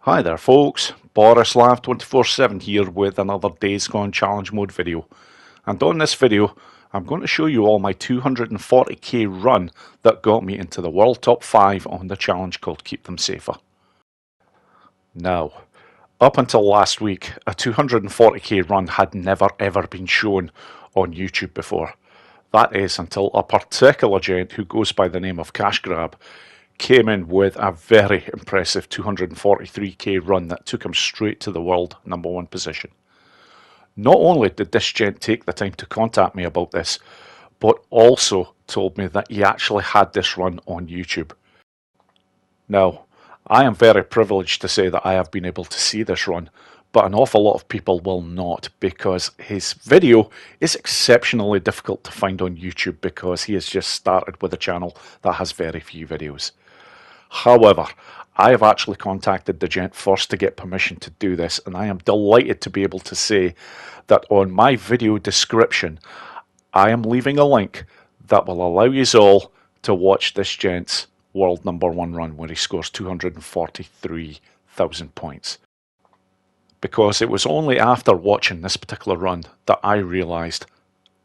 Hi there folks, Borislav 24/7 here with another Days Gone Challenge Mode video. And on this video, I'm going to show you all my 240k run that got me into the world top 5 on the challenge called Keep Them Safer. Now, up until last week, a 240k run had never ever been shown on YouTube before. That is until a particular gent who goes by the name of Cash Grab came in with a very impressive 243k run that took him straight to the world #1 position. Not only did this gent take the time to contact me about this, but also told me that he actually had this run on YouTube. Now, I am very privileged to say that I have been able to see this run, but an awful lot of people will not, because his video is exceptionally difficult to find on YouTube because he has just started with a channel that has very few videos. However, I have actually contacted the gent first to get permission to do this, and I am delighted to be able to say that on my video description I am leaving a link that will allow you all to watch this gent's world #1 run where he scores 243,000 points. Because it was only after watching this particular run that I realised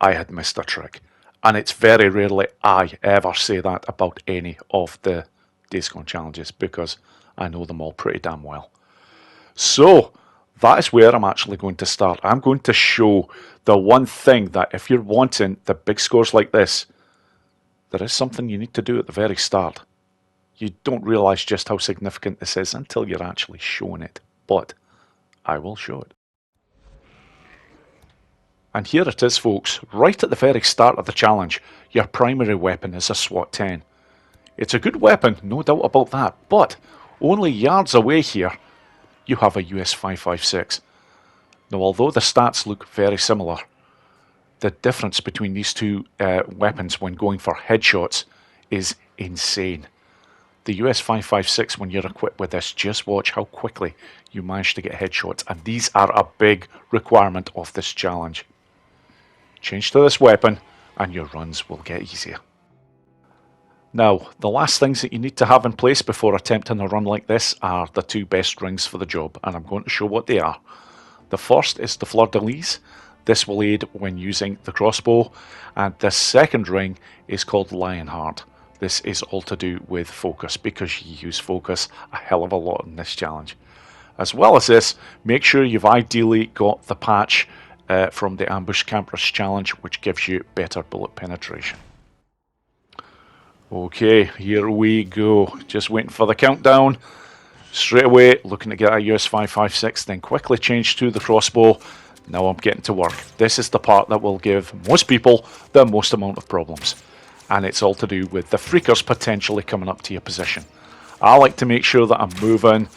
I had missed a trick. And it's very rarely I ever say that about any of the Days Gone challenges, because I know them all pretty damn well. So that is where I'm actually going to start. I'm going to show the one thing that if you're wanting the big scores like this, there is something you need to do at the very start. You don't realise just how significant this is until you're actually shown it, but I will show it. And here it is folks, right at the very start of the challenge, your primary weapon is a SWAT 10. It's a good weapon, no doubt about that, but only yards away here, you have a US 5.56. Now, although the stats look very similar, the difference between these two weapons when going for headshots is insane. The US 5.56, when you're equipped with this, just watch how quickly you manage to get headshots, and these are a big requirement of this challenge. Change to this weapon and your runs will get easier. Now, the last things that you need to have in place before attempting a run like this are the two best rings for the job, and I'm going to show what they are. The first is the fleur-de-lis. This will aid when using the crossbow, and the second ring is called Lionheart. This is all to do with focus, because you use focus a hell of a lot in this challenge. As well as this, make sure you've ideally got the patch from the Ambush Campers challenge, which gives you better bullet penetration. Okay, here we go. Just waiting for the countdown. Straight away, looking to get a US 5.56, then quickly change to the crossbow. Now I'm getting to work. This is the part that will give most people the most amount of problems. And it's all to do with the freakers potentially coming up to your position. I like to make sure that I'm moving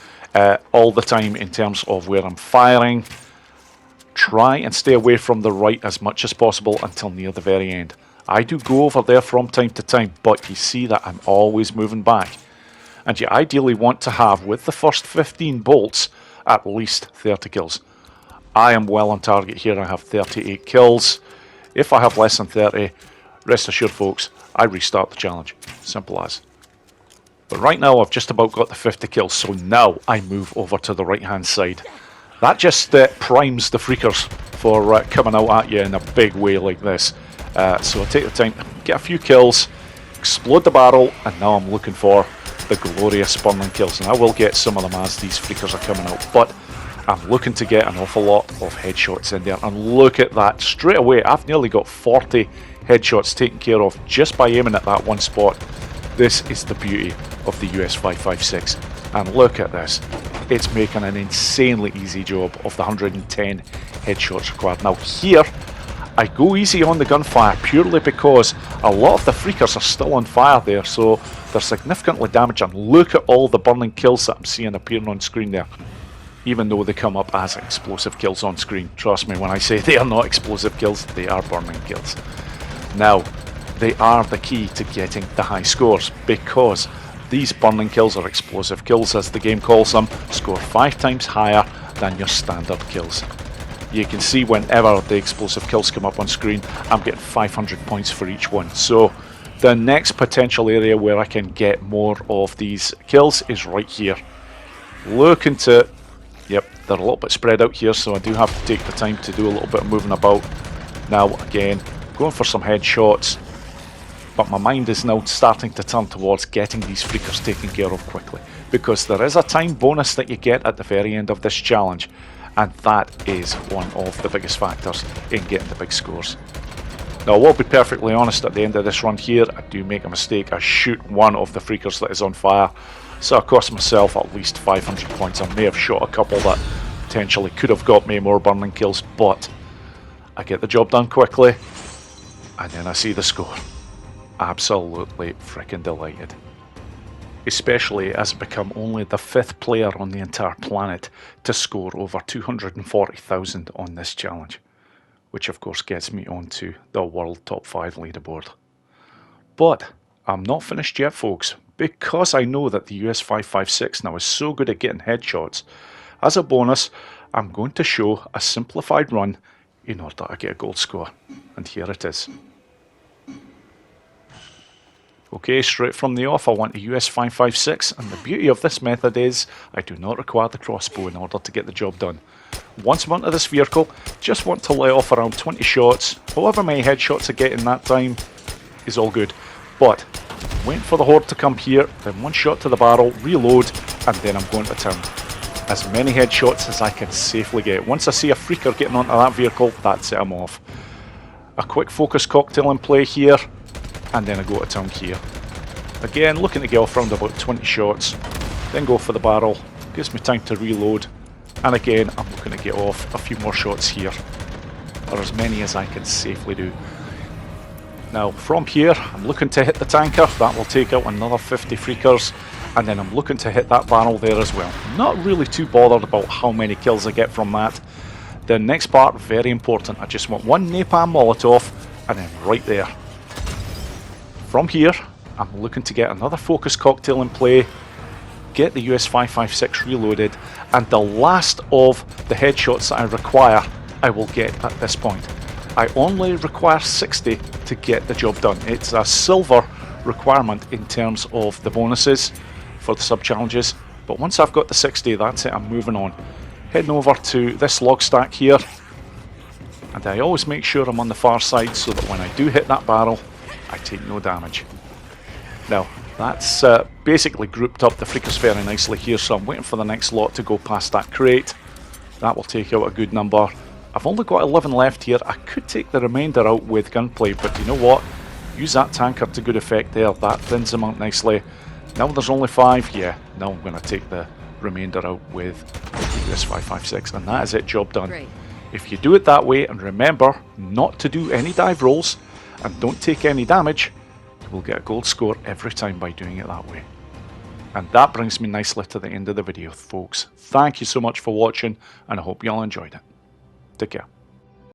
all the time in terms of where I'm firing. Try and stay away from the right as much as possible until near the very end. I do go over there from time to time, but you see that I'm always moving back. And you ideally want to have, with the first 15 bolts, at least 30 kills. I am well on target here. I have 38 kills. If I have less than 30, rest assured folks, I restart the challenge. Simple as. But right now I've just about got the 50 kills, so now I move over to the right hand side. That just primes the freakers for coming out at you in a big way like this. So I take the time to get a few kills, explode the barrel, and now I'm looking for the glorious burning kills. And I will get some of them as these freakers are coming out, but I'm looking to get an awful lot of headshots in there. And look at that, straight away I've nearly got 40 headshots taken care of just by aiming at that one spot. This is the beauty of the US 5.56, and look at this, it's making an insanely easy job of the 110 headshots required. Now here I go easy on the gunfire purely because a lot of the freakers are still on fire there, so they're significantly damaged, and look at all the burning kills that I'm seeing appearing on screen there. Even though they come up as explosive kills on screen, trust me when I say they are not explosive kills, they are burning kills. Now, they are the key to getting the high scores, because these burning kills, or explosive kills as the game calls them, score 5 times higher than your standard kills. You can see whenever the explosive kills come up on screen, I'm getting 500 points for each one. So the next potential area where I can get more of these kills is right here. looking to... Yep, they're a little bit spread out here, so I do have to take the time to do a little bit of moving about. Now, again, going for some headshots, but my mind is now starting to turn towards getting these freakers taken care of quickly, because there is a time bonus that you get at the very end of this challenge, and that is one of the biggest factors in getting the big scores. Now, I will be perfectly honest, at the end of this run here, I do make a mistake. I shoot one of the freakers that is on fire, so I cost myself at least 500 points. I may have shot a couple that potentially could have got me more burning kills, but I get the job done quickly, and then I see the score. Absolutely freaking delighted. Especially as I become only the 5th player on the entire planet to score over 240,000 on this challenge, which of course gets me onto the world top 5 leaderboard. But I'm not finished yet, folks, because I know that the US 556 now is so good at getting headshots. As a bonus, I'm going to show a simplified run in order to get a gold score, and here it is. Okay, straight from the off I want a US 556, and the beauty of this method is I do not require the crossbow in order to get the job done. Once I'm onto this vehicle, just want to let off around 20 shots. However many headshots I get in that time is all good. But waiting for the horde to come here, then one shot to the barrel, reload, and then I'm going to town. As many headshots as I can safely get. Once I see a freaker getting onto that vehicle, that's it, I'm off. A quick focus cocktail in play here, and then I go to town here. Again, looking to get off around about 20 shots, then go for the barrel, gives me time to reload, and again I'm looking to get off a few more shots here, or as many as I can safely do. Now from here I'm looking to hit the tanker, that will take out another 50 freakers, and then I'm looking to hit that barrel there as well. Not really too bothered about how many kills I get from that. The next part, very important, I just want one napalm molotov, and then right there. From here, I'm looking to get another focus cocktail in play, get the US 556 reloaded, and the last of the headshots that I require, I will get at this point. I only require 60 to get the job done. It's a silver requirement in terms of the bonuses for the sub-challenges, but once I've got the 60, that's it, I'm moving on. Heading over to this log stack here, and I always make sure I'm on the far side so that when I do hit that barrel, I take no damage. Now, that's basically grouped up the freakers very nicely here, so I'm waiting for the next lot to go past that crate. That will take out a good number. I've only got 11 left here. I could take the remainder out with gunplay, but you know what? Use that tanker to good effect there. That thins them out nicely. Now there's only 5. Yeah, now I'm going to take the remainder out with the US 556, and that is it, job done. Great. If you do it that way, and remember not to do any dive rolls, and don't take any damage, you will get a gold score every time by doing it that way. And that brings me nicely to the end of the video, folks. Thank you so much for watching, and I hope you all enjoyed it. Take care.